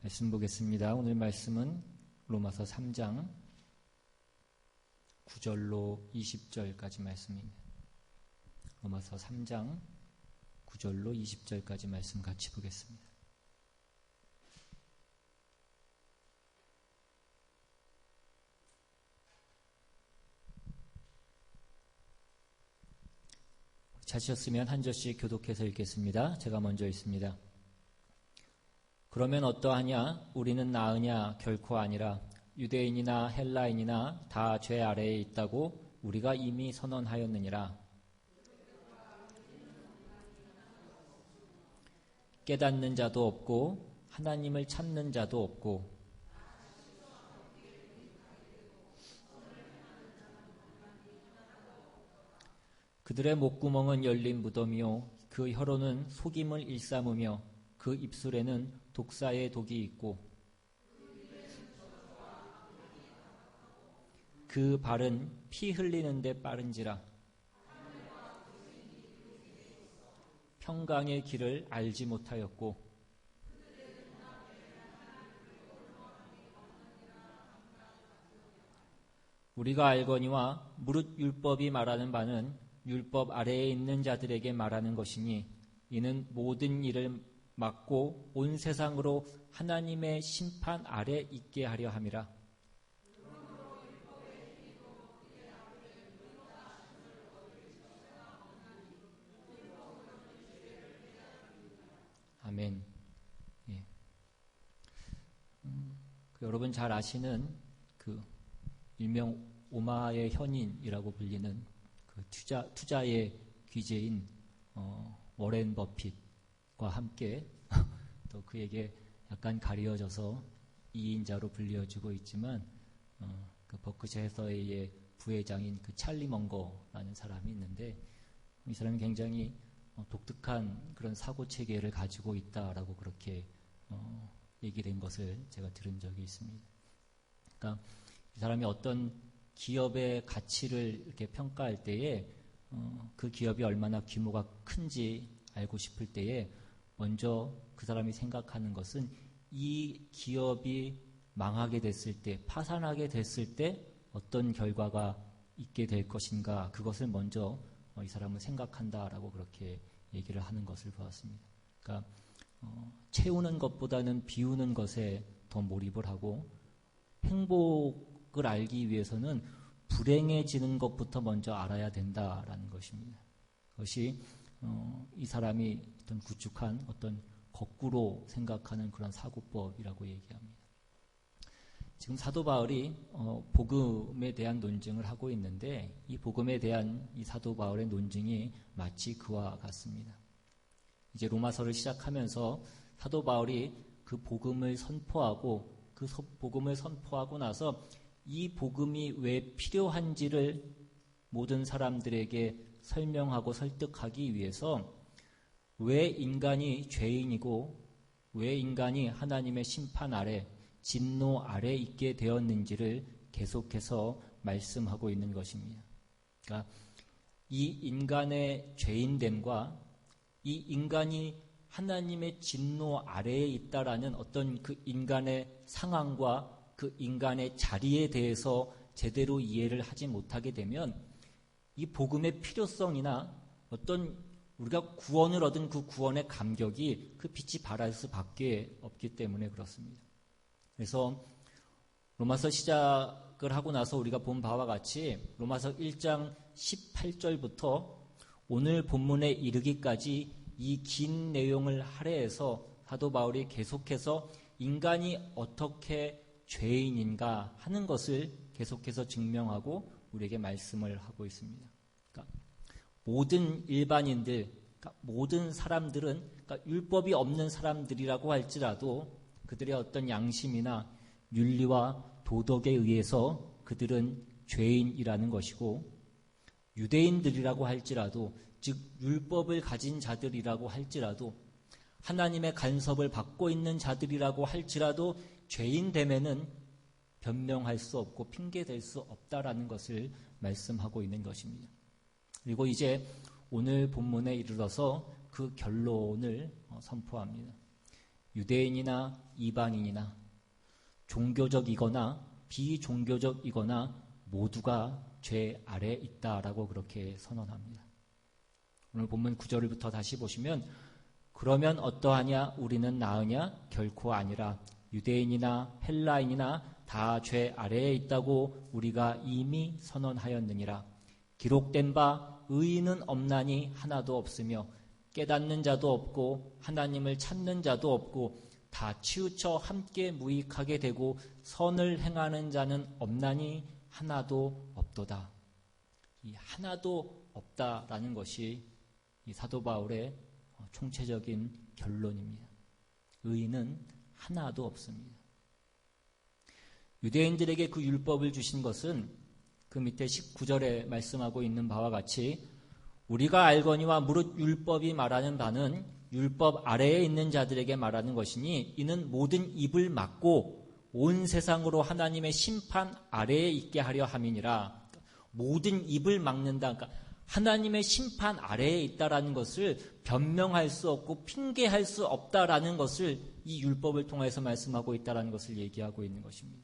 말씀 보겠습니다. 오늘 말씀은 로마서 3장 9절로 20절까지 말씀입니다. 로마서 3장 9절로 20절까지 말씀 같이 보겠습니다. 찾으셨으면 한 절씩 교독해서 읽겠습니다. 제가 먼저 읽습니다. 그러면 어떠하냐? 우리는 나으냐? 결코 아니라 유대인이나 헬라인이나 다 죄 아래에 있다고 우리가 이미 선언하였느니라. 깨닫는 자도 없고 하나님을 찾는 자도 없고 그들의 목구멍은 열린 무덤이요 그 혀로는 속임을 일삼으며 그 입술에는 독사의 독이 있고 그 발은 피 흘리는 데 빠른지라. 평강의 길을 알지 못하였고 우리가 알거니와 무릇 율법이 말하는 바는 율법 아래에 있는 자들에게 말하는 것이니 이는 모든 일을 막고 온 세상으로 하나님의 심판 아래 있게 하려 함이라. 아멘. 예. 여러분 잘 아시는 그 일명 오마의 현인이라고 불리는 그 투자의 귀재인 워렌 버핏과 함께 또 그에게 약간 가려져서 이인자로 불려지고 있지만 그 버크셔에서의 부회장인 그 찰리 멍거라는 사람이 있는데 이 사람이 굉장히 독특한 그런 사고 체계를 가지고 있다라고 그렇게 얘기된 것을 제가 들은 적이 있습니다. 그러니까 이 사람이 어떤 기업의 가치를 이렇게 평가할 때에 그 기업이 얼마나 규모가 큰지 알고 싶을 때에 먼저 그 사람이 생각하는 것은 이 기업이 망하게 됐을 때, 파산하게 됐을 때 어떤 결과가 있게 될 것인가 그것을 먼저 이 사람은 생각한다라고 그렇게 얘기를 하는 것을 보았습니다. 그러니까 채우는 것보다는 비우는 것에 더 몰입을 하고 행복을 알기 위해서는 불행해지는 것부터 먼저 알아야 된다라는 것입니다. 그것이 이 사람이 어떤 구축한 어떤 거꾸로 생각하는 그런 사고법이라고 얘기합니다. 지금 사도 바울이 복음에 대한 논증을 하고 있는데 이 복음에 대한 이 사도 바울의 논증이 마치 그와 같습니다. 이제 로마서를 시작하면서 사도 바울이 그 복음을 선포하고 그 복음을 선포하고 나서 이 복음이 왜 필요한지를 모든 사람들에게 설명하고 설득하기 위해서 왜 인간이 죄인이고 왜 인간이 하나님의 심판 아래 진노 아래 있게 되었는지를 계속해서 말씀하고 있는 것입니다. 그러니까 이 인간의 죄인됨과 이 인간이 하나님의 진노 아래에 있다라는 어떤 그 인간의 상황과 그 인간의 자리에 대해서 제대로 이해를 하지 못하게 되면 이 복음의 필요성이나 어떤 우리가 구원을 얻은 그 구원의 감격이 그 빛이 발할 수밖에 없기 때문에 그렇습니다. 그래서 로마서 시작을 하고 나서 우리가 본 바와 같이 로마서 1장 18절부터 오늘 본문에 이르기까지 이 긴 내용을 할애해서 사도 바울이 계속해서 인간이 어떻게 죄인인가 하는 것을 계속해서 증명하고 우리에게 말씀을 하고 있습니다. 그러니까 모든 일반인들, 그러니까 모든 사람들은 그러니까 율법이 없는 사람들이라고 할지라도 그들의 어떤 양심이나 윤리와 도덕에 의해서 그들은 죄인이라는 것이고 유대인들이라고 할지라도 즉 율법을 가진 자들이라고 할지라도 하나님의 간섭을 받고 있는 자들이라고 할지라도 죄인됨에는 변명할 수 없고 핑계댈 수 없다라는 것을 말씀하고 있는 것입니다. 그리고 이제 오늘 본문에 이르러서 그 결론을 선포합니다. 유대인이나 이방인이나 종교적이거나 비종교적이거나 모두가 죄 아래에 있다라고 그렇게 선언합니다. 오늘 본문 9절부터 다시 보시면 그러면 어떠하냐 우리는 나으냐 결코 아니라 유대인이나 헬라인이나 다 죄 아래에 있다고 우리가 이미 선언하였느니라. 기록된 바 의인은 없나니 하나도 없으며 깨닫는 자도 없고 하나님을 찾는 자도 없고 다 치우쳐 함께 무익하게 되고 선을 행하는 자는 없나니 하나도 없도다. 이 하나도 없다라는 것이 이 사도 바울의 총체적인 결론입니다. 의인은 하나도 없습니다. 유대인들에게 그 율법을 주신 것은 그 밑에 19절에 말씀하고 있는 바와 같이 우리가 알거니와 무릇 율법이 말하는 바는 율법 아래에 있는 자들에게 말하는 것이니 이는 모든 입을 막고 온 세상으로 하나님의 심판 아래에 있게 하려 함이니라. 모든 입을 막는다. 그러니까 하나님의 심판 아래에 있다라는 것을 변명할 수 없고 핑계할 수 없다라는 것을 이 율법을 통해서 말씀하고 있다라는 것을 얘기하고 있는 것입니다.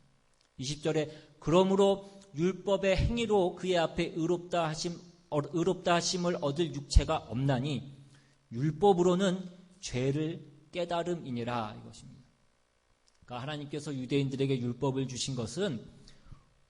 20절에 그러므로 율법의 행위로 그의 앞에 의롭다 하심을 얻을 육체가 없나니 율법으로는 죄를 깨달음이니라 이것입니다. 그러니까 하나님께서 유대인들에게 율법을 주신 것은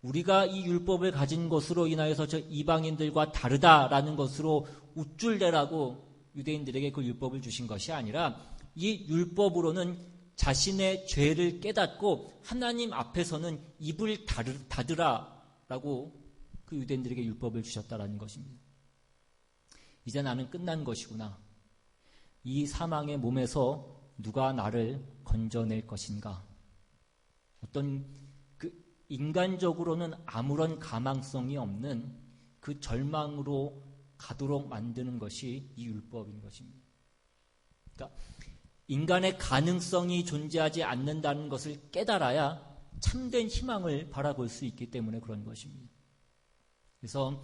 우리가 이 율법을 가진 것으로 인하여서 저 이방인들과 다르다라는 것으로 우쭐대라고 유대인들에게 그 율법을 주신 것이 아니라 이 율법으로는 자신의 죄를 깨닫고 하나님 앞에서는 입을 닫으라라고 그 유대인들에게 율법을 주셨다라는 것입니다. 이제 나는 끝난 것이구나. 이 사망의 몸에서 누가 나를 건져낼 것인가? 어떤 그 인간적으로는 아무런 가망성이 없는 그 절망으로 가도록 만드는 것이 이 율법인 것입니다. 그러니까 인간의 가능성이 존재하지 않는다는 것을 깨달아야 참된 희망을 바라볼 수 있기 때문에 그런 것입니다. 그래서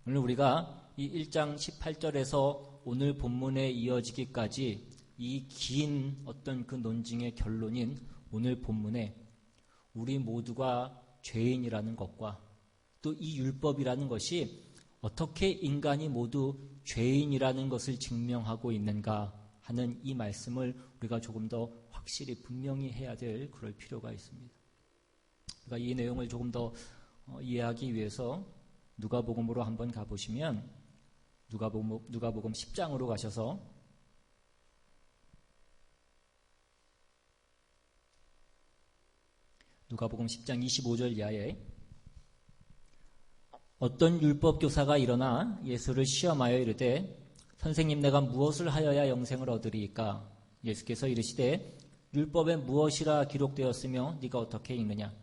오늘 우리가 이 1장 18절에서 오늘 본문에 이어지기까지 이 긴 어떤 그 논증의 결론인 오늘 본문에 우리 모두가 죄인이라는 것과 또 이 율법이라는 것이 어떻게 인간이 모두 죄인이라는 것을 증명하고 있는가 하는 이 말씀을 우리가 조금 더 확실히 분명히 해야 될 그럴 필요가 있습니다. 그러니까 이 내용을 조금 더 이해하기 위해서 누가복음으로 한번 가보시면 누가복음 10장으로 가셔서 누가복음 10장 25절 이하에 어떤 율법교사가 일어나 예수를 시험하여 이르되 선생님 내가 무엇을 하여야 영생을 얻으리이까? 예수께서 이르시되 율법에 무엇이라 기록되었으며 네가 어떻게 읽느냐?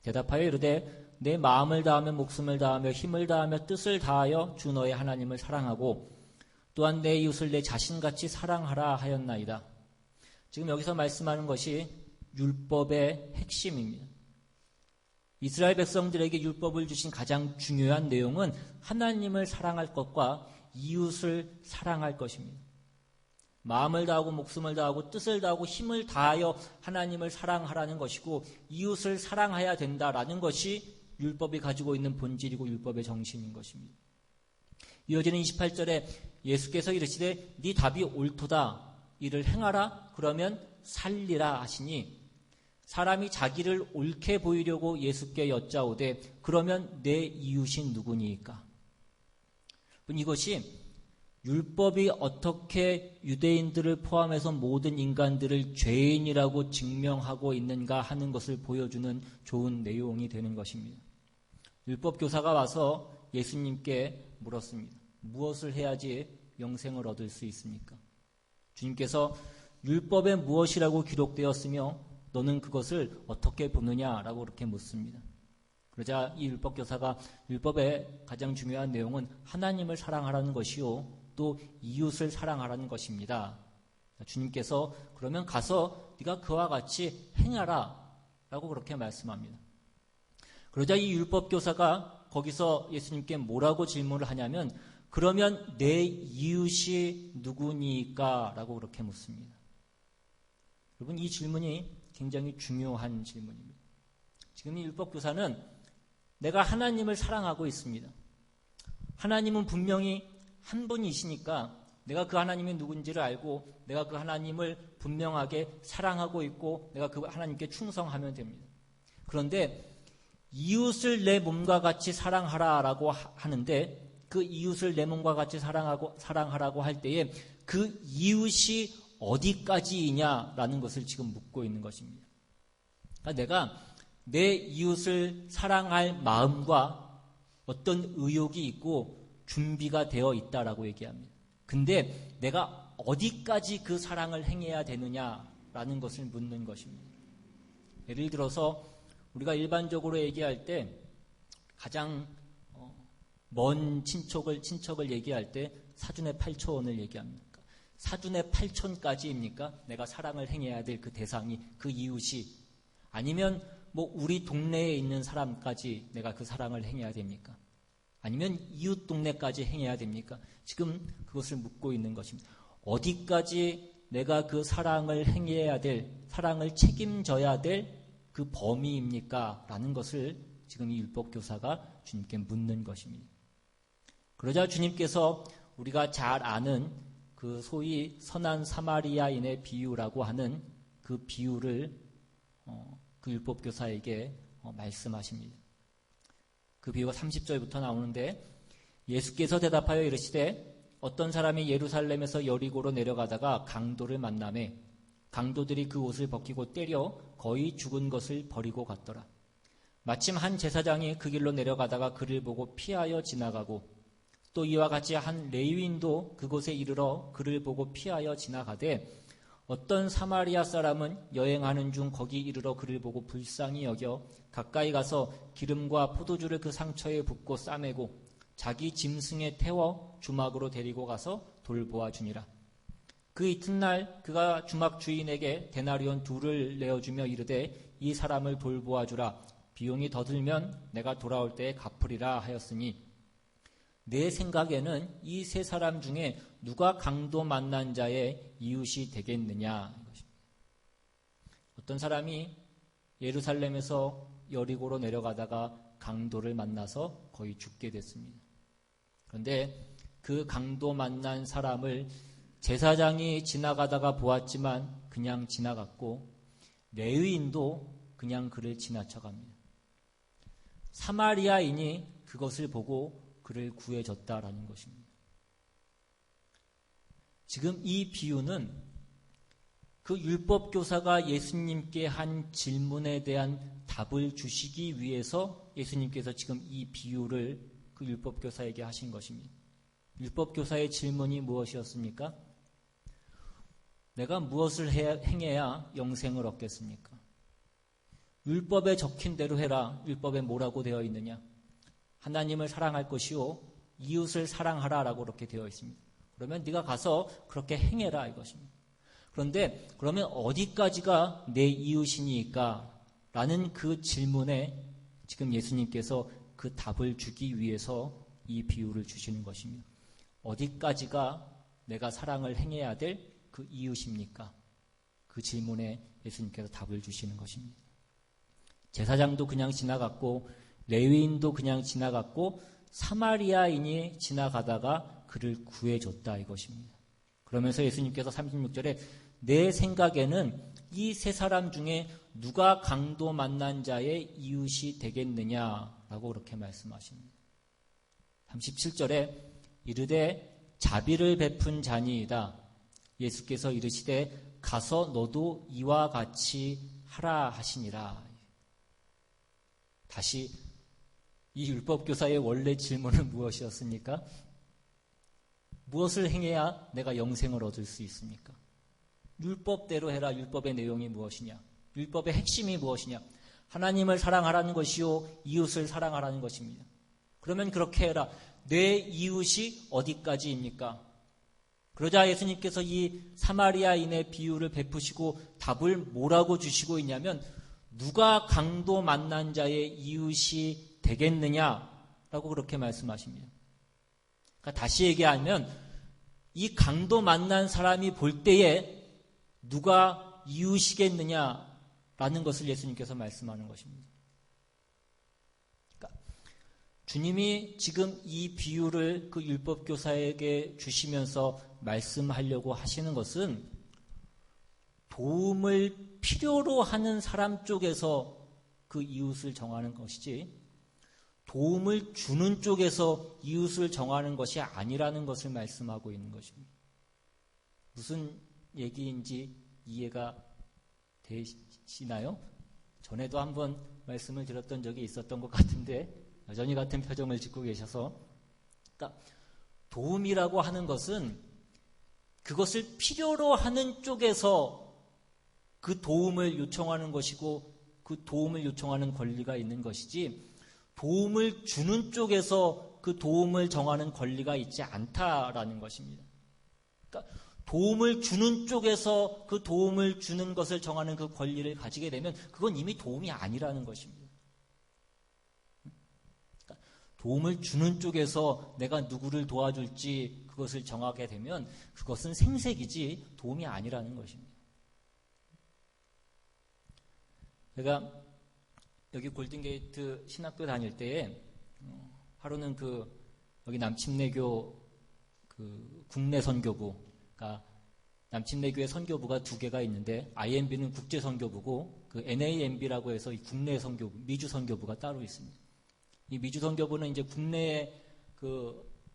대답하여 이르되 내 마음을 다하며 목숨을 다하며 힘을 다하며 뜻을 다하여 주 너의 하나님을 사랑하고 또한 내 이웃을 내 자신같이 사랑하라 하였나이다. 지금 여기서 말씀하는 것이 율법의 핵심입니다. 이스라엘 백성들에게 율법을 주신 가장 중요한 내용은 하나님을 사랑할 것과 이웃을 사랑할 것입니다. 마음을 다하고 목숨을 다하고 뜻을 다하고 힘을 다하여 하나님을 사랑하라는 것이고 이웃을 사랑해야 된다라는 것이 율법이 가지고 있는 본질이고 율법의 정신인 것입니다. 이어지는 28절에 예수께서 이르시되 네 답이 옳도다. 이를 행하라. 그러면 살리라 하시니 사람이 자기를 옳게 보이려고 예수께 여짜오되 그러면 내 이웃이 누구니까? 이것이 율법이 어떻게 유대인들을 포함해서 모든 인간들을 죄인이라고 증명하고 있는가 하는 것을 보여주는 좋은 내용이 되는 것입니다. 율법 교사가 와서 예수님께 물었습니다. 무엇을 해야지 영생을 얻을 수 있습니까? 주님께서 율법에 무엇이라고 기록되었으며 너는 그것을 어떻게 보느냐라고 그렇게 묻습니다. 그러자 이 율법 교사가 율법의 가장 중요한 내용은 하나님을 사랑하라는 것이요 또 이웃을 사랑하라는 것입니다. 주님께서 그러면 가서 네가 그와 같이 행하라 라고 그렇게 말씀합니다. 그러자 이 율법 교사가 거기서 예수님께 뭐라고 질문을 하냐면 그러면 내 이웃이 누구니까 라고 그렇게 묻습니다. 여러분, 이 질문이 굉장히 중요한 질문입니다. 지금 이 율법교사는 내가 하나님을 사랑하고 있습니다. 하나님은 분명히 한 분이시니까 내가 그 하나님이 누군지를 알고 내가 그 하나님을 분명하게 사랑하고 있고 내가 그 하나님께 충성하면 됩니다. 그런데 이웃을 내 몸과 같이 사랑하라라고 하는데 그 이웃을 내 몸과 같이 사랑하라고 할 때에 그 이웃이 어디까지이냐라는 것을 지금 묻고 있는 것입니다. 그러니까 내가 내 이웃을 사랑할 마음과 어떤 의욕이 있고 준비가 되어 있다라고 얘기합니다. 근데 내가 어디까지 그 사랑을 행해야 되느냐라는 것을 묻는 것입니다. 예를 들어서 우리가 일반적으로 얘기할 때 가장 먼 친척을 얘기할 때 사준의 8초원을 얘기합니다. 사준의 8촌까지입니까? 내가 사랑을 행해야 될 그 대상이, 그 이웃이. 아니면 뭐 우리 동네에 있는 사람까지 내가 그 사랑을 행해야 됩니까? 아니면 이웃 동네까지 행해야 됩니까? 지금 그것을 묻고 있는 것입니다. 어디까지 내가 그 사랑을 행해야 될, 사랑을 책임져야 될 그 범위입니까? 라는 것을 지금 이 율법교사가 주님께 묻는 것입니다. 그러자 주님께서 우리가 잘 아는 그 소위 선한 사마리아인의 비유라고 하는 그 비유를 그 율법교사에게 말씀하십니다. 그 비유가 30절부터 나오는데 예수께서 대답하여 이르시되 어떤 사람이 예루살렘에서 여리고로 내려가다가 강도를 만나매 강도들이 그 옷을 벗기고 때려 거의 죽은 것을 버리고 갔더라. 마침 한 제사장이 그 길로 내려가다가 그를 보고 피하여 지나가고 또 이와 같이 한 레위인도 그곳에 이르러 그를 보고 피하여 지나가되 어떤 사마리아 사람은 여행하는 중 거기 이르러 그를 보고 불쌍히 여겨 가까이 가서 기름과 포도주를 그 상처에 붓고 싸매고 자기 짐승에 태워 주막으로 데리고 가서 돌보아 주니라. 그 이튿날 그가 주막 주인에게 데나리온 2를 내어주며 이르되 이 사람을 돌보아 주라. 비용이 더 들면 내가 돌아올 때에 갚으리라 하였으니 내 생각에는 이 세 사람 중에 누가 강도 만난 자의 이웃이 되겠느냐. 어떤 사람이 예루살렘에서 여리고로 내려가다가 강도를 만나서 거의 죽게 됐습니다. 그런데 그 강도 만난 사람을 제사장이 지나가다가 보았지만 그냥 지나갔고 레위인도 그냥 그를 지나쳐갑니다. 사마리아인이 그것을 보고 그를 구해줬다라는 것입니다. 지금 이 비유는 그 율법교사가 예수님께 한 질문에 대한 답을 주시기 위해서 예수님께서 지금 이 비유를 그 율법교사에게 하신 것입니다. 율법교사의 질문이 무엇이었습니까? 내가 무엇을 행해야 영생을 얻겠습니까? 율법에 적힌 대로 해라. 율법에 뭐라고 되어 있느냐? 하나님을 사랑할 것이요 이웃을 사랑하라라고 그렇게 되어 있습니다. 그러면 네가 가서 그렇게 행해라 이것입니다. 그런데 그러면 어디까지가 내 이웃이니까? 라는 그 질문에 지금 예수님께서 그 답을 주기 위해서 이 비유를 주시는 것입니다. 어디까지가 내가 사랑을 행해야 될 그 이웃입니까? 그 질문에 예수님께서 답을 주시는 것입니다. 제사장도 그냥 지나갔고 레위인도 그냥 지나갔고 사마리아인이 지나가다가 그를 구해줬다 이것입니다. 그러면서 예수님께서 36절에 내 생각에는 이 세 사람 중에 누가 강도 만난 자의 이웃이 되겠느냐라고 그렇게 말씀하십니다. 37절에 이르되 자비를 베푼 자니이다. 예수께서 이르시되 가서 너도 이와 같이 하라 하시니라. 다시 이 율법교사의 원래 질문은 무엇이었습니까? 무엇을 행해야 내가 영생을 얻을 수 있습니까? 율법대로 해라. 율법의 내용이 무엇이냐? 율법의 핵심이 무엇이냐? 하나님을 사랑하라는 것이요 이웃을 사랑하라는 것입니다. 그러면 그렇게 해라. 내 이웃이 어디까지입니까? 그러자 예수님께서 이 사마리아인의 비유를 베푸시고 답을 뭐라고 주시고 있냐면 누가 강도 만난 자의 이웃이 되겠느냐라고 그렇게 말씀하십니다. 그러니까 다시 얘기하면 이 강도 만난 사람이 볼 때에 누가 이웃이겠느냐라는 것을 예수님께서 말씀하는 것입니다. 그러니까 주님이 지금 이 비유를 그 율법교사에게 주시면서 말씀하려고 하시는 것은 도움을 필요로 하는 사람 쪽에서 그 이웃을 정하는 것이지 도움을 주는 쪽에서 이웃을 정하는 것이 아니라는 것을 말씀하고 있는 것입니다. 무슨 얘기인지 이해가 되시나요? 전에도 한번 말씀을 드렸던 적이 있었던 것 같은데 여전히 같은 표정을 짓고 계셔서 그러니까 도움이라고 하는 것은 그것을 필요로 하는 쪽에서 그 도움을 요청하는 것이고 그 도움을 요청하는 권리가 있는 것이지 도움을 주는 쪽에서 그 도움을 정하는 권리가 있지 않다라는 것입니다. 그러니까 도움을 주는 쪽에서 그 도움을 주는 것을 정하는 그 권리를 가지게 되면 그건 이미 도움이 아니라는 것입니다. 그러니까 도움을 주는 쪽에서 내가 누구를 도와줄지 그것을 정하게 되면 그것은 생색이지 도움이 아니라는 것입니다. 제가 여기 골든게이트 신학교 다닐 때에 하루는 여기 남침내교 국내 선교부가 남침내교의 선교부가 두 개가 있는데 IMB는 국제 선교부고 그 NAMB라고 해서 이 국내 선교부 미주 선교부가 따로 있습니다. 이 미주 선교부는 이제 국내에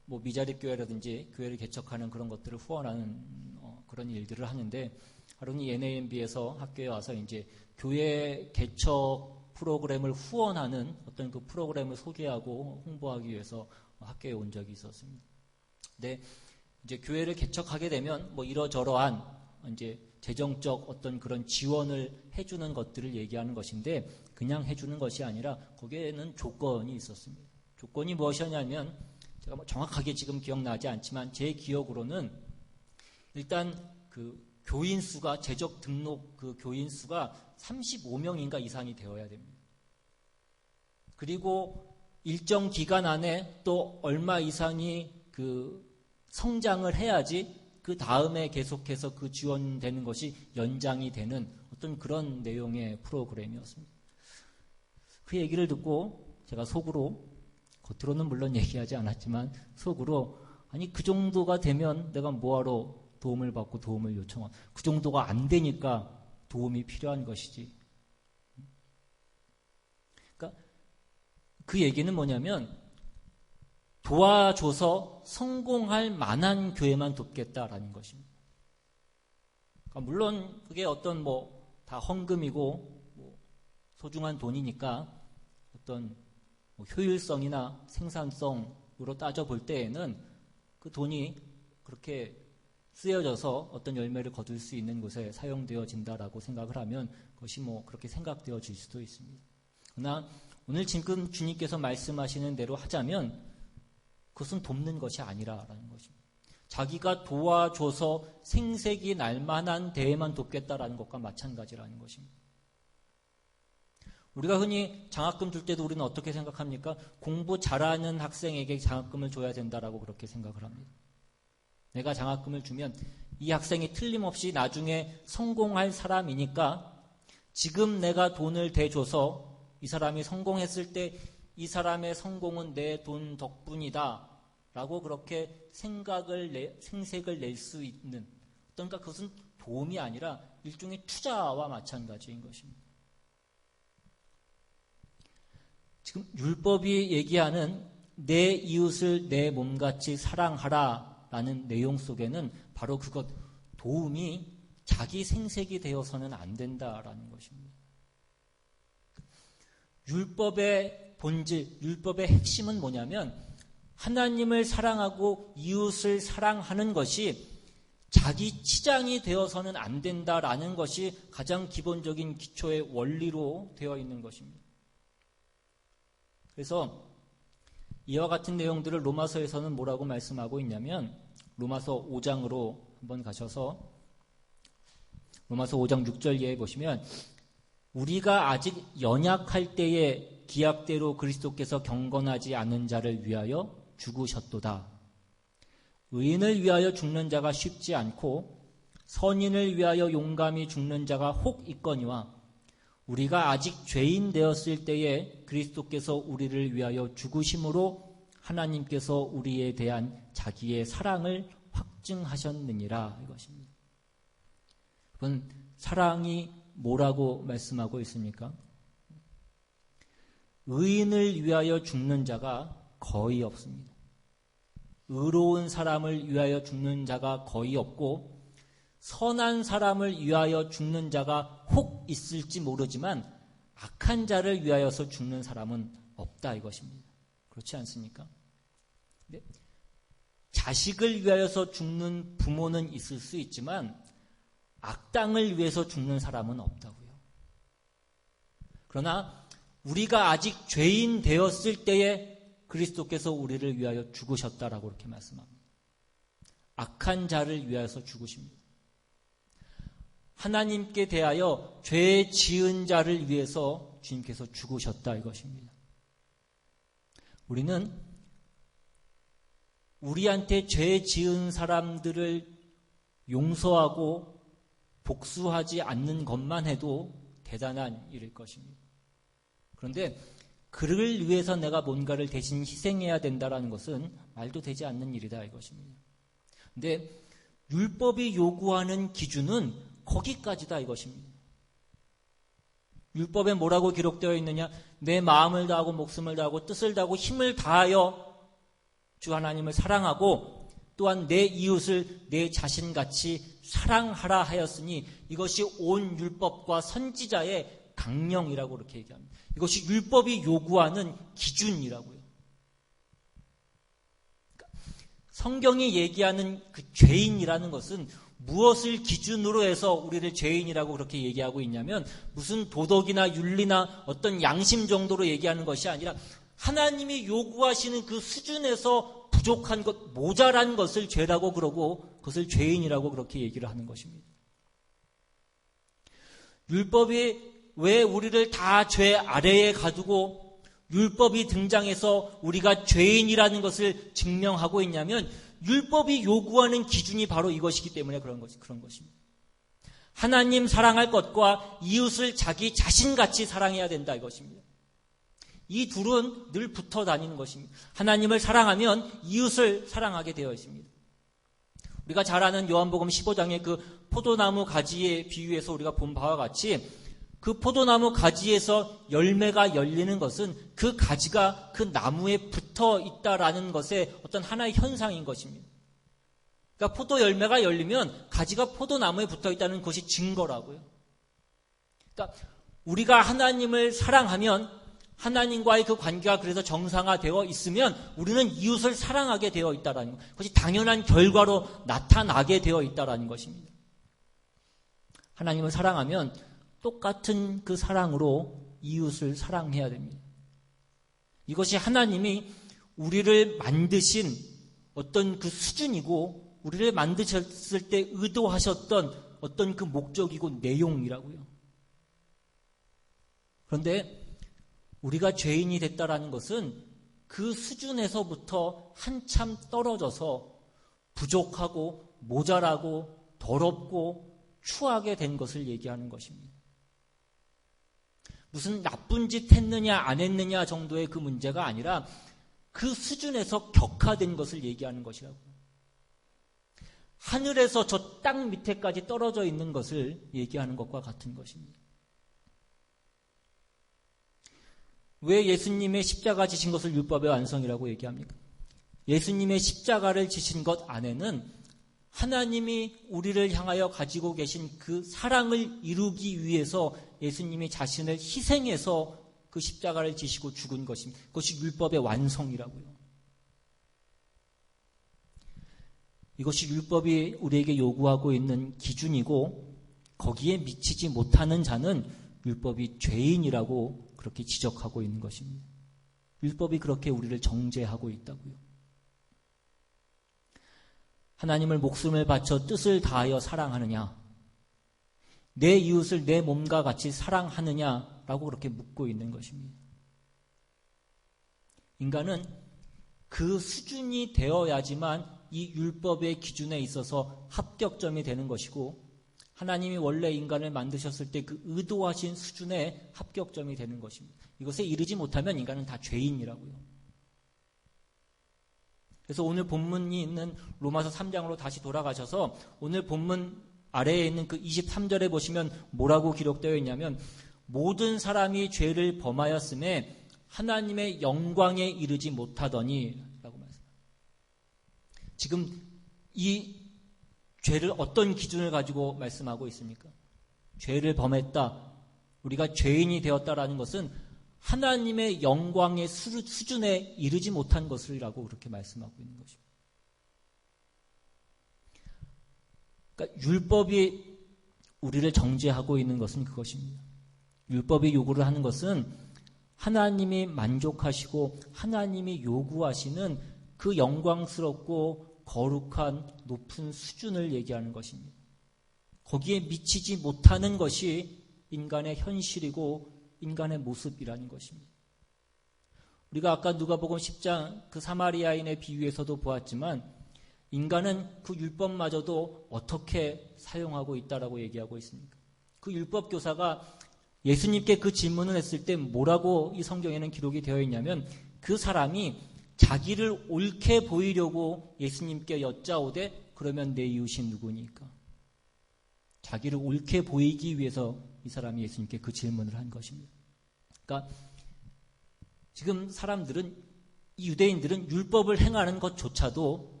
뭐 미자립 교회라든지 교회를 개척하는 그런 것들을 후원하는 그런 일들을 하는데 하루는 이 NAMB에서 학교에 와서 이제 교회 개척 프로그램을 후원하는 어떤 그 프로그램을 소개하고 홍보하기 위해서 학교에 온 적이 있었습니다. 근데 이제 교회를 개척하게 되면 뭐 이러저러한 이제 재정적 어떤 그런 지원을 해주는 것들을 얘기하는 것인데 그냥 해주는 것이 아니라 거기에는 조건이 있었습니다. 조건이 무엇이냐면 제가 뭐 정확하게 지금 기억나지 않지만 제 기억으로는 일단 교인 수가 재적 등록 교인 수가 35명인가 이상이 되어야 됩니다. 그리고 일정 기간 안에 또 얼마 이상이 성장을 해야지 그 다음에 계속해서 그 지원되는 것이 연장이 되는 어떤 그런 내용의 프로그램이었습니다. 그 얘기를 듣고 제가 속으로 겉으로는 물론 얘기하지 않았지만 속으로 아니 그 정도가 되면 내가 뭐하러 도움을 받고 도움을 요청하고 그 정도가 안 되니까 도움이 필요한 것이지. 그러니까 그 얘기는 뭐냐면 도와줘서 성공할 만한 교회만 돕겠다라는 것입니다. 그러니까 물론 그게 어떤 다 헌금이고 소중한 돈이니까 어떤 효율성이나 생산성으로 따져볼 때에는 그 돈이 그렇게 쓰여져서 어떤 열매를 거둘 수 있는 곳에 사용되어진다라고 생각을 하면 그것이 그렇게 생각되어질 수도 있습니다. 그러나 오늘 지금 주님께서 말씀하시는 대로 하자면 그것은 돕는 것이 아니라라는 것입니다. 자기가 도와줘서 생색이 날 만한 대회만 돕겠다라는 것과 마찬가지라는 것입니다. 우리가 흔히 장학금 줄 때도 우리는 어떻게 생각합니까? 공부 잘하는 학생에게 장학금을 줘야 된다라고 그렇게 생각을 합니다. 내가 장학금을 주면 이 학생이 틀림없이 나중에 성공할 사람이니까 지금 내가 돈을 대줘서 이 사람이 성공했을 때 이 사람의 성공은 내 돈 덕분이다 라고 그렇게 생색을 낼 수 있는 그러니까 그것은 도움이 아니라 일종의 투자와 마찬가지인 것입니다. 지금 율법이 얘기하는 내 이웃을 내 몸같이 사랑하라 라는 내용 속에는 바로 그것 도움이 자기 생색이 되어서는 안 된다라는 것입니다. 율법의 본질, 율법의 핵심은 뭐냐면 하나님을 사랑하고 이웃을 사랑하는 것이 자기 치장이 되어서는 안 된다라는 것이 가장 기본적인 기초의 원리로 되어 있는 것입니다. 그래서 이와 같은 내용들을 로마서에서는 뭐라고 말씀하고 있냐면 로마서 5장으로 한번 가셔서 로마서 5장 6절 이하에 보시면 우리가 아직 연약할 때에 기약대로 그리스도께서 경건하지 않은 자를 위하여 죽으셨도다. 의인을 위하여 죽는 자가 쉽지 않고 선인을 위하여 용감히 죽는 자가 혹 있거니와 우리가 아직 죄인 되었을 때에 그리스도께서 우리를 위하여 죽으심으로 하나님께서 우리에 대한 자기의 사랑을 확증하셨느니라 이것입니다. 그건 사랑이 뭐라고 말씀하고 있습니까? 의인을 위하여 죽는 자가 거의 없습니다. 의로운 사람을 위하여 죽는 자가 거의 없고 선한 사람을 위하여 죽는 자가 혹 있을지 모르지만 악한 자를 위하여서 죽는 사람은 없다 이것입니다. 그렇지 않습니까? 네. 자식을 위하여서 죽는 부모는 있을 수 있지만 악당을 위해서 죽는 사람은 없다고요. 그러나 우리가 아직 죄인 되었을 때에 그리스도께서 우리를 위하여 죽으셨다라고 이렇게 말씀합니다. 악한 자를 위하여서 죽으십니다. 하나님께 대하여 죄 지은 자를 위해서 주님께서 죽으셨다 이것입니다. 우리는 우리한테 죄 지은 사람들을 용서하고 복수하지 않는 것만 해도 대단한 일일 것입니다. 그런데 그를 위해서 내가 뭔가를 대신 희생해야 된다는 것은 말도 되지 않는 일이다 이것입니다. 그런데 율법이 요구하는 기준은 거기까지다 이것입니다. 율법에 뭐라고 기록되어 있느냐? 내 마음을 다하고 목숨을 다하고 뜻을 다하고 힘을 다하여 주 하나님을 사랑하고 또한 내 이웃을 내 자신같이 사랑하라 하였으니 이것이 온 율법과 선지자의 강령이라고 그렇게 얘기합니다. 이것이 율법이 요구하는 기준이라고요. 그러니까 성경이 얘기하는 그 죄인이라는 것은 무엇을 기준으로 해서 우리를 죄인이라고 그렇게 얘기하고 있냐면 무슨 도덕이나 윤리나 어떤 양심 정도로 얘기하는 것이 아니라 하나님이 요구하시는 그 수준에서 부족한 것, 모자란 것을 죄라고 그러고 그것을 죄인이라고 그렇게 얘기를 하는 것입니다. 율법이 왜 우리를 다 죄 아래에 가두고 율법이 등장해서 우리가 죄인이라는 것을 증명하고 있냐면 율법이 요구하는 기준이 바로 이것이기 때문에 그런 것입니다. 하나님 사랑할 것과 이웃을 자기 자신같이 사랑해야 된다 이것입니다. 이 둘은 늘 붙어 다니는 것입니다. 하나님을 사랑하면 이웃을 사랑하게 되어 있습니다. 우리가 잘 아는 요한복음 15장의 그 포도나무 가지에 비유해서 우리가 본 바와 같이 그 포도나무 가지에서 열매가 열리는 것은 그 가지가 그 나무에 붙어 있다라는 것의 어떤 하나의 현상인 것입니다. 그러니까 포도 열매가 열리면 가지가 포도나무에 붙어 있다는 것이 증거라고요. 그러니까 우리가 하나님을 사랑하면 하나님과의 그 관계가 그래서 정상화되어 있으면 우리는 이웃을 사랑하게 되어 있다라는 것. 그것이 당연한 결과로 나타나게 되어 있다라는 것입니다. 하나님을 사랑하면 똑같은 그 사랑으로 이웃을 사랑해야 됩니다. 이것이 하나님이 우리를 만드신 어떤 그 수준이고 우리를 만드셨을 때 의도하셨던 어떤 그 목적이고 내용이라고요. 그런데 우리가 죄인이 됐다라는 것은 그 수준에서부터 한참 떨어져서 부족하고 모자라고 더럽고 추하게 된 것을 얘기하는 것입니다. 무슨 나쁜 짓 했느냐 안 했느냐 정도의 그 문제가 아니라 그 수준에서 격화된 것을 얘기하는 것이라고요. 하늘에서 저 땅 밑에까지 떨어져 있는 것을 얘기하는 것과 같은 것입니다. 왜 예수님의 십자가 지신 것을 율법의 완성이라고 얘기합니까? 예수님의 십자가를 지신 것 안에는 하나님이 우리를 향하여 가지고 계신 그 사랑을 이루기 위해서 예수님이 자신을 희생해서 그 십자가를 지시고 죽은 것입니다. 그것이 율법의 완성이라고요. 이것이 율법이 우리에게 요구하고 있는 기준이고 거기에 미치지 못하는 자는 율법이 죄인이라고 그렇게 지적하고 있는 것입니다. 율법이 그렇게 우리를 정죄하고 있다고요. 하나님을 목숨을 바쳐 뜻을 다하여 사랑하느냐? 내 이웃을 내 몸과 같이 사랑하느냐라고 그렇게 묻고 있는 것입니다. 인간은 그 수준이 되어야지만 이 율법의 기준에 있어서 합격점이 되는 것이고 하나님이 원래 인간을 만드셨을 때 그 의도하신 수준의 합격점이 되는 것입니다. 이것에 이르지 못하면 인간은 다 죄인이라고요. 그래서 오늘 본문이 있는 로마서 3장으로 다시 돌아가셔서 오늘 본문 아래에 있는 그 23절에 보시면 뭐라고 기록되어 있냐면 모든 사람이 죄를 범하였음에 하나님의 영광에 이르지 못하더니 라고 말씀합니다. 지금 이 죄를 어떤 기준을 가지고 말씀하고 있습니까? 죄를 범했다. 우리가 죄인이 되었다라는 것은 하나님의 영광의 수준에 이르지 못한 것이라고 그렇게 말씀하고 있는 것입니다. 그러니까 율법이 우리를 정죄하고 있는 것은 그것입니다. 율법이 요구를 하는 것은 하나님이 만족하시고 하나님이 요구하시는 그 영광스럽고 거룩한 높은 수준을 얘기하는 것입니다. 거기에 미치지 못하는 것이 인간의 현실이고 인간의 모습이라는 것입니다. 우리가 아까 누가복음 10장 그 사마리아인의 비유에서도 보았지만 인간은 그 율법마저도 어떻게 사용하고 있다라고 얘기하고 있습니까? 그 율법 교사가 예수님께 그 질문을 했을 때 뭐라고 이 성경에는 기록이 되어 있냐면 그 사람이 자기를 옳게 보이려고 예수님께 여짜오되 그러면 내 이웃이 누구니까? 자기를 옳게 보이기 위해서 이 사람이 예수님께 그 질문을 한 것입니다. 그러니까 지금 사람들은 이 유대인들은 율법을 행하는 것조차도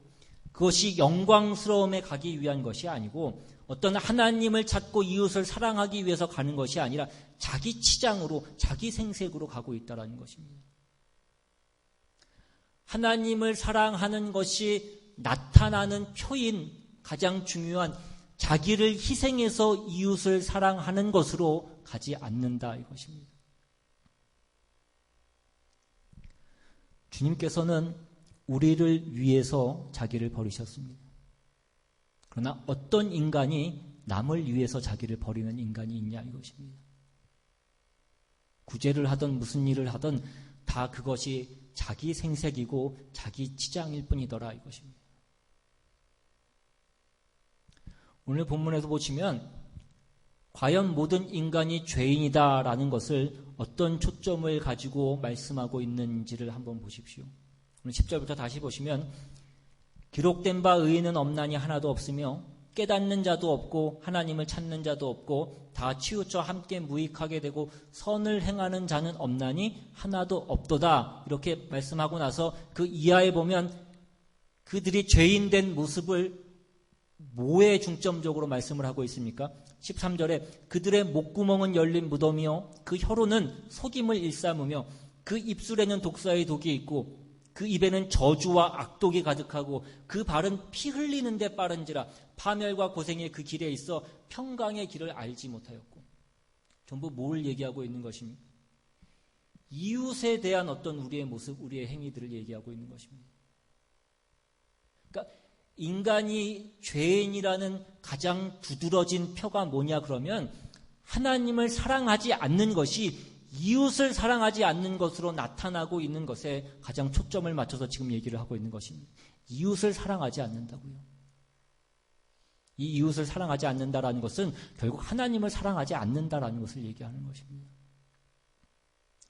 그것이 영광스러움에 가기 위한 것이 아니고 어떤 하나님을 찾고 이웃을 사랑하기 위해서 가는 것이 아니라 자기 치장으로 자기 생색으로 가고 있다는 것입니다. 하나님을 사랑하는 것이 나타나는 표인 가장 중요한 자기를 희생해서 이웃을 사랑하는 것으로 가지 않는다 이것입니다. 주님께서는 우리를 위해서 자기를 버리셨습니다. 그러나 어떤 인간이 남을 위해서 자기를 버리는 인간이 있냐 이것입니다. 구제를 하든 무슨 일을 하든 다 그것이 자기 생색이고 자기 치장일 뿐이더라 이것입니다. 오늘 본문에서 보시면 과연 모든 인간이 죄인이다라는 것을 어떤 초점을 가지고 말씀하고 있는지를 한번 보십시오. 오늘 10절부터 다시 보시면 기록된 바 의인은 없나니 하나도 없으며 깨닫는 자도 없고 하나님을 찾는 자도 없고 다 치우쳐 함께 무익하게 되고 선을 행하는 자는 없나니 하나도 없도다 이렇게 말씀하고 나서 그 이하에 보면 그들이 죄인된 모습을 뭐에 중점적으로 말씀을 하고 있습니까? 13절에 그들의 목구멍은 열린 무덤이요 그 혀로는 속임을 일삼으며 그 입술에는 독사의 독이 있고 그 입에는 저주와 악독이 가득하고 그 발은 피 흘리는 데 빠른지라 파멸과 고생의 그 길에 있어 평강의 길을 알지 못하였고 전부 뭘 얘기하고 있는 것입니까? 이웃에 대한 어떤 우리의 모습, 우리의 행위들을 얘기하고 있는 것입니다. 그러니까 인간이 죄인이라는 가장 두드러진 표가 뭐냐 그러면 하나님을 사랑하지 않는 것이 이웃을 사랑하지 않는 것으로 나타나고 있는 것에 가장 초점을 맞춰서 지금 얘기를 하고 있는 것입니다. 이웃을 사랑하지 않는다고요. 이 이웃을 사랑하지 않는다라는 것은 결국 하나님을 사랑하지 않는다라는 것을 얘기하는 것입니다.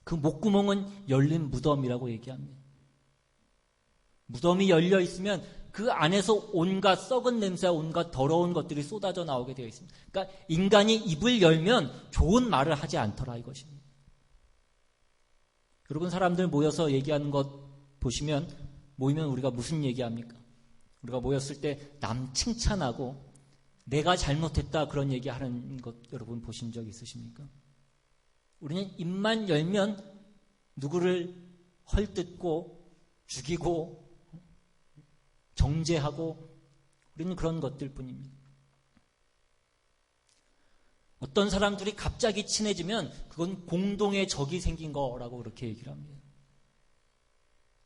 그 목구멍은 열린 무덤이라고 얘기합니다. 무덤이 열려 있으면 그 안에서 온갖 썩은 냄새와 온갖 더러운 것들이 쏟아져 나오게 되어 있습니다. 그러니까 인간이 입을 열면 좋은 말을 하지 않더라 이것입니다. 여러분 사람들 모여서 얘기하는 것 보시면 모이면 우리가 무슨 얘기합니까? 우리가 모였을 때 남 칭찬하고 내가 잘못했다 그런 얘기하는 것 여러분 보신 적 있으십니까? 우리는 입만 열면 누구를 헐뜯고 죽이고 정죄하고 우리는 그런 것들 뿐입니다. 어떤 사람들이 갑자기 친해지면 그건 공동의 적이 생긴 거라고 그렇게 얘기를 합니다.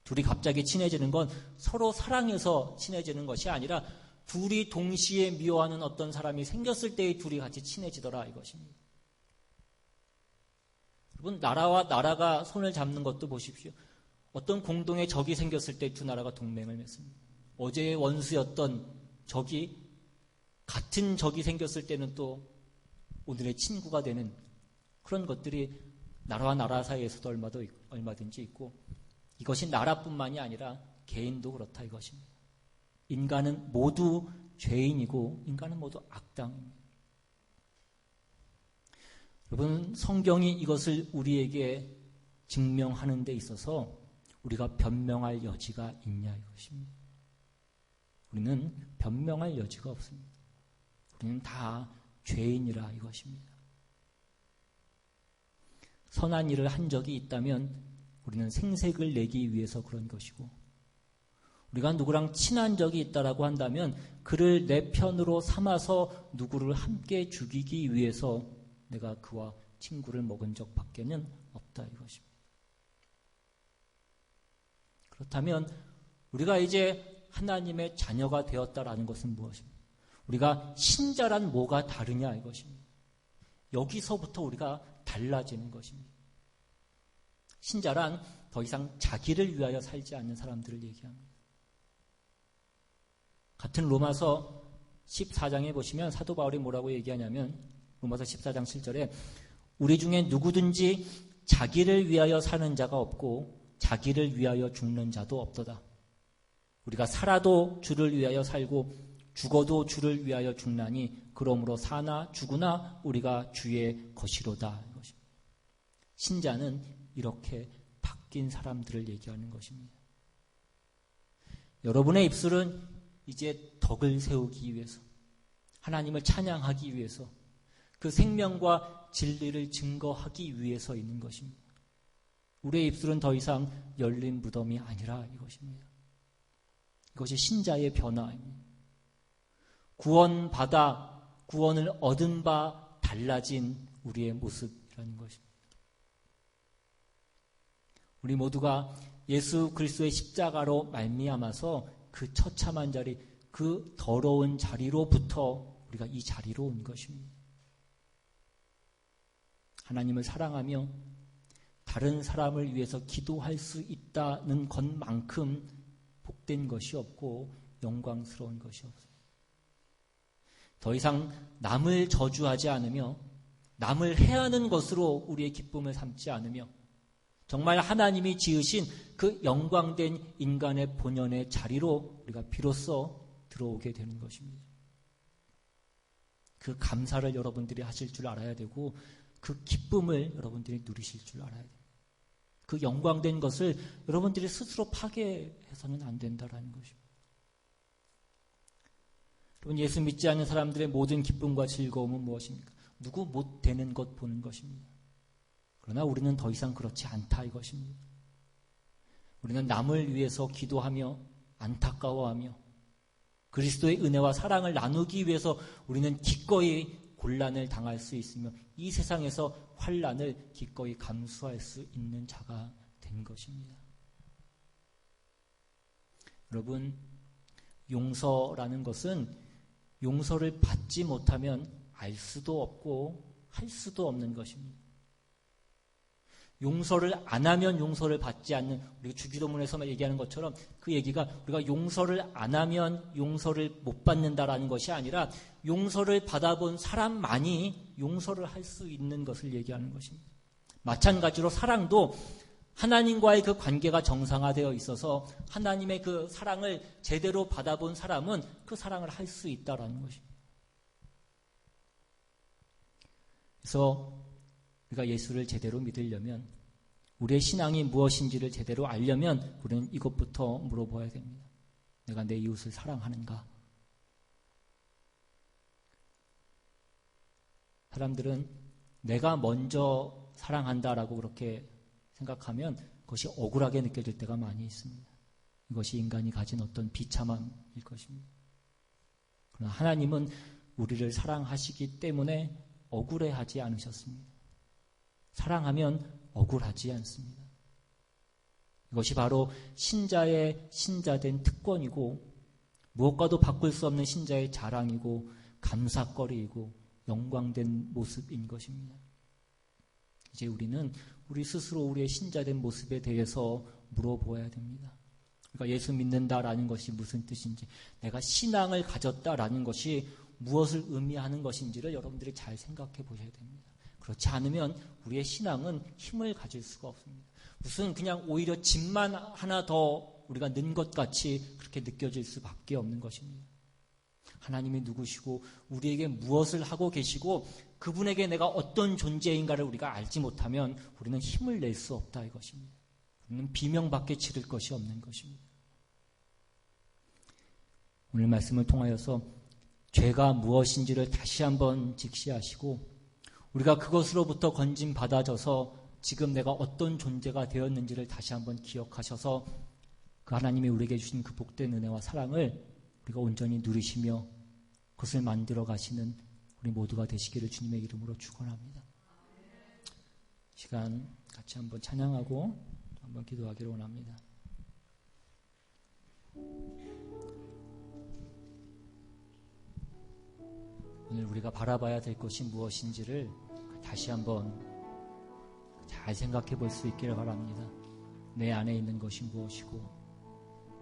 둘이 갑자기 친해지는 건 서로 사랑해서 친해지는 것이 아니라 둘이 동시에 미워하는 어떤 사람이 생겼을 때의 둘이 같이 친해지더라 이것입니다. 여러분 나라와 나라가 손을 잡는 것도 보십시오. 어떤 공동의 적이 생겼을 때 두 나라가 동맹을 맺습니다. 어제의 원수였던 적이 같은 적이 생겼을 때는 또 오늘의 친구가 되는 그런 것들이 나라와 나라 사이에서도 얼마든지 있고, 이것이 나라뿐만이 아니라 개인도 그렇다 이것입니다. 인간은 모두 죄인이고 인간은 모두 악당입니다. 여러분, 성경이 이것을 우리에게 증명하는 데 있어서 우리가 변명할 여지가 있냐 이것입니다. 우리는 변명할 여지가 없습니다. 우리는 다 죄인이라 이것입니다. 선한 일을 한 적이 있다면 우리는 생색을 내기 위해서 그런 것이고, 우리가 누구랑 친한 적이 있다라고 한다면 그를 내 편으로 삼아서 누구를 함께 죽이기 위해서 내가 그와 친구를 먹은 적밖에는 없다 이것입니다. 그렇다면 우리가 이제 하나님의 자녀가 되었다라는 것은 무엇입니까? 우리가 신자란 뭐가 다르냐 이것입니다. 여기서부터 우리가 달라지는 것입니다. 신자란 더 이상 자기를 위하여 살지 않는 사람들을 얘기합니다. 같은 로마서 14장에 보시면 사도 바울이 뭐라고 얘기하냐면, 로마서 14장 7절에 우리 중에 누구든지 자기를 위하여 사는 자가 없고 자기를 위하여 죽는 자도 없도다. 우리가 살아도 주를 위하여 살고 죽어도 주를 위하여 죽나니 그러므로 사나 죽으나 우리가 주의 것이로다. 이것입니다. 신자는 이렇게 바뀐 사람들을 얘기하는 것입니다. 여러분의 입술은 이제 덕을 세우기 위해서, 하나님을 찬양하기 위해서, 그 생명과 진리를 증거하기 위해서 있는 것입니다. 우리의 입술은 더 이상 열린 무덤이 아니라 이것입니다. 이것이 신자의 변화입니다. 구원을 얻은 바 달라진 우리의 모습이라는 것입니다. 우리 모두가 예수 그리스도의 십자가로 말미암아서 그 처참한 자리, 그 더러운 자리로부터 우리가 이 자리로 온 것입니다. 하나님을 사랑하며 다른 사람을 위해서 기도할 수 있다는 것만큼 복된 것이 없고 영광스러운 것이 없습니다. 더 이상 남을 저주하지 않으며 남을 해하는 것으로 우리의 기쁨을 삼지 않으며 정말 하나님이 지으신 그 영광된 인간의 본연의 자리로 우리가 비로소 들어오게 되는 것입니다. 그 감사를 여러분들이 하실 줄 알아야 되고 그 기쁨을 여러분들이 누리실 줄 알아야 됩니다. 그 영광된 것을 여러분들이 스스로 파괴해서는 안 된다라는 것입니다. 여러분, 예수 믿지 않는 사람들의 모든 기쁨과 즐거움은 무엇입니까? 누구 못 되는 것 보는 것입니다. 그러나 우리는 더 이상 그렇지 않다 이것입니다. 우리는 남을 위해서 기도하며 안타까워하며 그리스도의 은혜와 사랑을 나누기 위해서 우리는 기꺼이 곤란을 당할 수 있으며 이 세상에서 환난을 기꺼이 감수할 수 있는 자가 된 것입니다. 여러분, 용서라는 것은 용서를 받지 못하면 알 수도 없고 할 수도 없는 것입니다. 용서를 안 하면 용서를 받지 않는, 우리가 주기도문에서만 얘기하는 것처럼 그 얘기가 우리가 용서를 안 하면 용서를 못 받는다라는 것이 아니라 용서를 받아본 사람만이 용서를 할 수 있는 것을 얘기하는 것입니다. 마찬가지로 사랑도 하나님과의 그 관계가 정상화되어 있어서 하나님의 그 사랑을 제대로 받아본 사람은 그 사랑을 할 수 있다라는 것입니다. 그래서 우리가 예수를 제대로 믿으려면, 우리의 신앙이 무엇인지를 제대로 알려면 우리는 이것부터 물어봐야 됩니다. 내가 내 이웃을 사랑하는가? 사람들은 내가 먼저 사랑한다라고 그렇게 생각하면 그것이 억울하게 느껴질 때가 많이 있습니다. 이것이 인간이 가진 어떤 비참함일 것입니다. 그러나 하나님은 우리를 사랑하시기 때문에 억울해하지 않으셨습니다. 사랑하면 억울하지 않습니다. 이것이 바로 신자의 신자된 특권이고 무엇과도 바꿀 수 없는 신자의 자랑이고 감사거리이고 영광된 모습인 것입니다. 이제 우리는 우리 스스로 우리의 신자된 모습에 대해서 물어보아야 됩니다. 그러니까 예수 믿는다라는 것이 무슨 뜻인지, 내가 신앙을 가졌다라는 것이 무엇을 의미하는 것인지를 여러분들이 잘 생각해 보셔야 됩니다. 그렇지 않으면 우리의 신앙은 힘을 가질 수가 없습니다. 무슨 그냥 오히려 짐만 하나 더 우리가 는 것 같이 그렇게 느껴질 수밖에 없는 것입니다. 하나님이 누구시고 우리에게 무엇을 하고 계시고 그분에게 내가 어떤 존재인가를 우리가 알지 못하면 우리는 힘을 낼 수 없다 이것입니다. 우리는 비명밖에 지를 것이 없는 것입니다. 오늘 말씀을 통하여서 죄가 무엇인지를 다시 한번 직시하시고 우리가 그것으로부터 건짐받아져서 지금 내가 어떤 존재가 되었는지를 다시 한번 기억하셔서 그 하나님이 우리에게 주신 그 복된 은혜와 사랑을 우리가 온전히 누리시며 그것을 만들어 가시는 우리 모두가 되시기를 주님의 이름으로 축원합니다. 시간 같이 한번 찬양하고 한번 기도하기를 원합니다. 오늘 우리가 바라봐야 될 것이 무엇인지를 다시 한번 잘 생각해 볼 수 있기를 바랍니다. 내 안에 있는 것이 무엇이고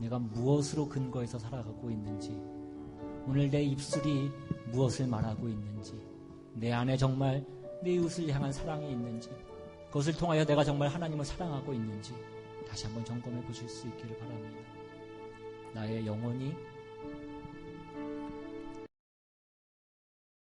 내가 무엇으로 근거해서 살아가고 있는지 오늘 내 입술이 무엇을 말하고 있는지 내 안에 정말 내 이웃을 향한 사랑이 있는지 그것을 통하여 내가 정말 하나님을 사랑하고 있는지 다시 한번 점검해 보실 수 있기를 바랍니다. 나의 영혼이